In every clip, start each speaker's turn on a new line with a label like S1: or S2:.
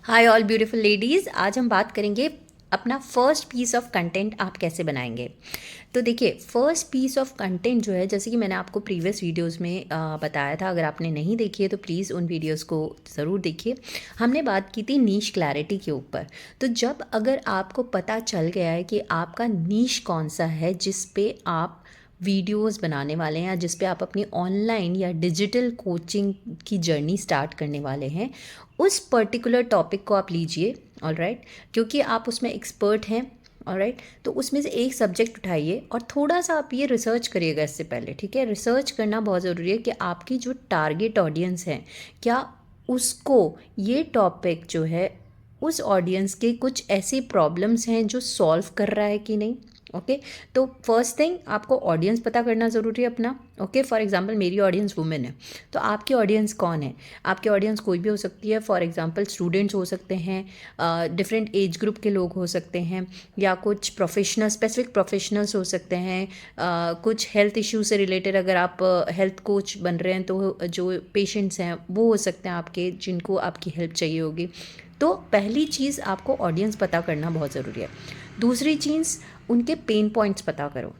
S1: Hi all beautiful ladies, आज हम बात करेंगे अपना फर्स्ट पीस ऑफ कंटेंट आप कैसे बनाएंगे। तो देखिए, फर्स्ट पीस ऑफ कंटेंट जो है, जैसे कि मैंने आपको प्रीवियस वीडियोस में बताया था, अगर आपने नहीं देखी है तो प्लीज़ उन वीडियोस को ज़रूर देखिए। हमने बात की थी नीश क्लैरिटी के ऊपर। तो जब अगर आपको पता चल गया है कि आपका नीश कौन सा है जिस पे आप वीडियोस बनाने वाले हैं या जिस पे आप अपनी ऑनलाइन या डिजिटल कोचिंग की जर्नी स्टार्ट करने वाले हैं, उस पर्टिकुलर टॉपिक को आप लीजिए। ऑलराइट, क्योंकि आप उसमें एक्सपर्ट हैं। ऑलराइट, तो उसमें से एक सब्जेक्ट उठाइए और थोड़ा सा आप ये रिसर्च करिएगा इससे पहले। ठीक है, रिसर्च करना बहुत ज़रूरी है कि आपकी जो टारगेट ऑडियंस है, क्या उसको ये टॉपिक जो है, उस ऑडियंस के कुछ ऐसी प्रॉब्लम्स हैं जो सॉल्व कर रहा है कि नहीं। ओके, तो फर्स्ट थिंग आपको ऑडियंस पता करना ज़रूरी है अपना। ओके, फॉर एग्जांपल मेरी ऑडियंस वुमेन है, तो आपकी ऑडियंस कौन है? आपकी ऑडियंस कोई भी हो सकती है। फॉर एग्जांपल स्टूडेंट्स हो सकते हैं, डिफरेंट एज ग्रुप के लोग हो सकते हैं, या कुछ प्रोफेशनल, स्पेसिफिक प्रोफेशनल्स हो सकते हैं, कुछ हेल्थ इश्यू से रिलेटेड। अगर आप हेल्थ कोच बन रहे हैं तो जो पेशेंट्स हैं वो हो सकते हैं आपके, जिनको आपकी हेल्प चाहिए होगी। तो पहली चीज़, आपको ऑडियंस पता करना बहुत ज़रूरी है। दूसरी चीज़, उनके पेन पॉइंट्स पता करो।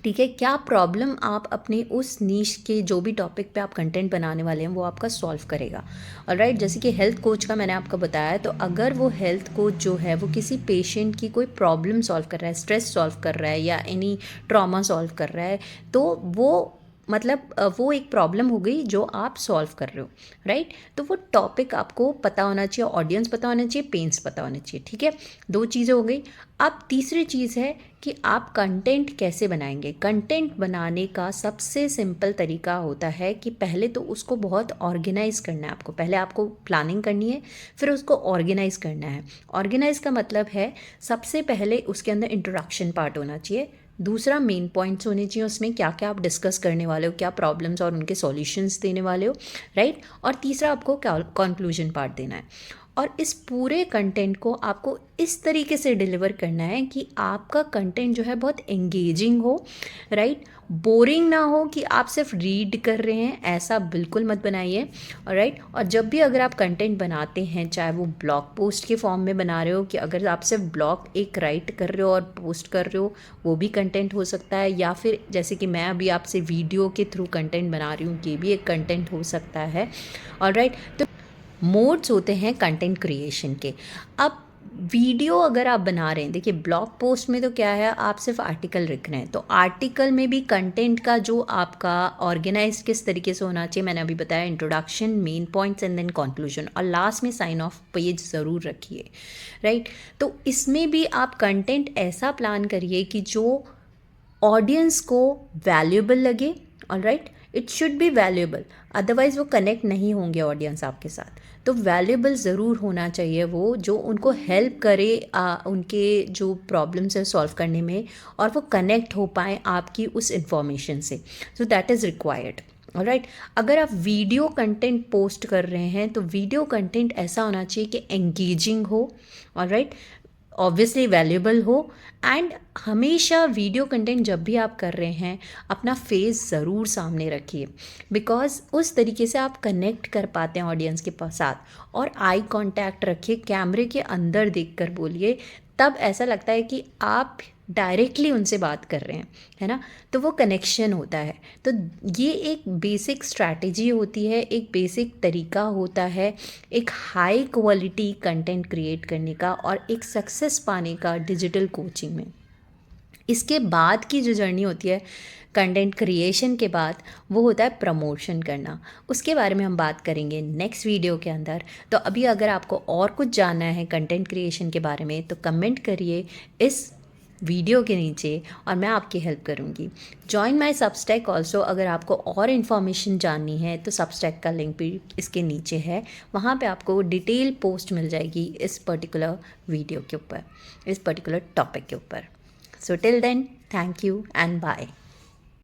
S1: ठीक है, क्या प्रॉब्लम आप अपने उस नीश के जो भी टॉपिक पे आप कंटेंट बनाने वाले हैं वो आपका सॉल्व करेगा। ऑलराइट, जैसे कि हेल्थ कोच का मैंने आपको बताया, तो अगर वो हेल्थ कोच जो है वो किसी पेशेंट की कोई प्रॉब्लम सॉल्व कर रहा है, स्ट्रेस सॉल्व कर रहा है या एनी ट्रॉमा सॉल्व कर रहा है, तो वो मतलब वो एक प्रॉब्लम हो गई जो आप सॉल्व कर रहे हो। राइट, तो वो टॉपिक आपको पता होना चाहिए, ऑडियंस पता होना चाहिए, पेन्स पता होना चाहिए। ठीक है, दो चीज़ें हो गई। अब तीसरी चीज़ है कि आप कंटेंट कैसे बनाएंगे। कंटेंट बनाने का सबसे सिंपल तरीका होता है कि पहले तो उसको बहुत ऑर्गेनाइज करना है आपको। पहले आपको प्लानिंग करनी है, फिर उसको ऑर्गेनाइज करना है। ऑर्गेनाइज का मतलब है, सबसे पहले उसके अंदर इंट्रोडक्शन पार्ट होना चाहिए। दूसरा, मेन पॉइंट्स होने चाहिए उसमें, क्या क्या आप डिस्कस करने वाले हो, क्या प्रॉब्लम्स और उनके सॉल्यूशंस देने वाले हो। राइट, और तीसरा, आपको कंक्लूजन पार्ट देना है। और इस पूरे कंटेंट को आपको इस तरीके से डिलीवर करना है कि आपका कंटेंट जो है बहुत एंगेजिंग हो। राइट, बोरिंग ना हो कि आप सिर्फ रीड कर रहे हैं, ऐसा बिल्कुल मत बनाइए। राइट, और जब भी अगर आप कंटेंट बनाते हैं, चाहे वो ब्लॉग पोस्ट के फॉर्म में बना रहे हो, कि अगर आप सिर्फ ब्लॉग एक राइट कर रहे हो और पोस्ट कर रहे हो, वो भी कंटेंट हो सकता है। या फिर जैसे कि मैं अभी आपसे वीडियो के थ्रू कंटेंट बना रही हूँ, ये भी एक कंटेंट हो सकता है। ऑलराइट, तो मोड्स होते हैं कंटेंट क्रिएशन के। अब वीडियो अगर आप बना रहे हैं, देखिए ब्लॉग पोस्ट में तो क्या है, आप सिर्फ आर्टिकल लिख रहे हैं, तो आर्टिकल में भी कंटेंट का जो आपका ऑर्गेनाइज किस तरीके से होना चाहिए, मैंने अभी बताया, introduction, main points and then conclusion, और लास्ट में साइन ऑफ पेज ज़रूर रखिए। राइट, तो इसमें भी आप कंटेंट ऐसा प्लान करिए कि जो ऑडियंस को वैल्यूएबल लगे। Alright, it should be valuable, otherwise वो कनेक्ट नहीं होंगे ऑडियंस आपके साथ। तो वैल्यूएबल ज़रूर होना चाहिए वो, जो उनको हेल्प करे उनके जो प्रॉब्लम्स है सॉल्व करने में, और वो कनेक्ट हो पाए आपकी उस इंफॉर्मेशन से। So that is required. Alright, अगर आप वीडियो कंटेंट पोस्ट कर रहे हैं तो वीडियो कंटेंट ऐसा होना चाहिए कि एंगेजिंग हो। ऑलराइट, ऑब्वियसली वैल्यूएबल हो। एंड हमेशा वीडियो कंटेंट जब भी आप कर रहे हैं, अपना फेस ज़रूर सामने रखिए, बिकॉज उस तरीके से आप कनेक्ट कर पाते हैं ऑडियंस के साथ। और आई कांटेक्ट रखिए, कैमरे के अंदर देखकर बोलिए, तब ऐसा लगता है कि आप डायरेक्टली उनसे बात कर रहे हैं, है ना। तो वो कनेक्शन होता है। तो ये एक बेसिक स्ट्रैटेजी होती है, एक बेसिक तरीका होता है एक हाई क्वालिटी कंटेंट क्रिएट करने का और एक सक्सेस पाने का डिजिटल कोचिंग में। इसके बाद की जो जर्नी होती है कंटेंट क्रिएशन के बाद, वो होता है प्रमोशन करना। उसके बारे में हम बात करेंगे नेक्स्ट वीडियो के अंदर। तो अभी अगर आपको और कुछ जानना है कंटेंट क्रिएशन के बारे में, तो कमेंट करिए इस वीडियो के नीचे और मैं आपकी हेल्प करूँगी। जॉइन माई सबस्टैक ऑल्सो, अगर आपको और इन्फॉर्मेशन जाननी है तो सबस्टैक का लिंक भी इसके नीचे है, वहाँ पे आपको डिटेल पोस्ट मिल जाएगी इस पर्टिकुलर वीडियो के ऊपर, इस पर्टिकुलर टॉपिक के ऊपर। So till then, thank you and bye.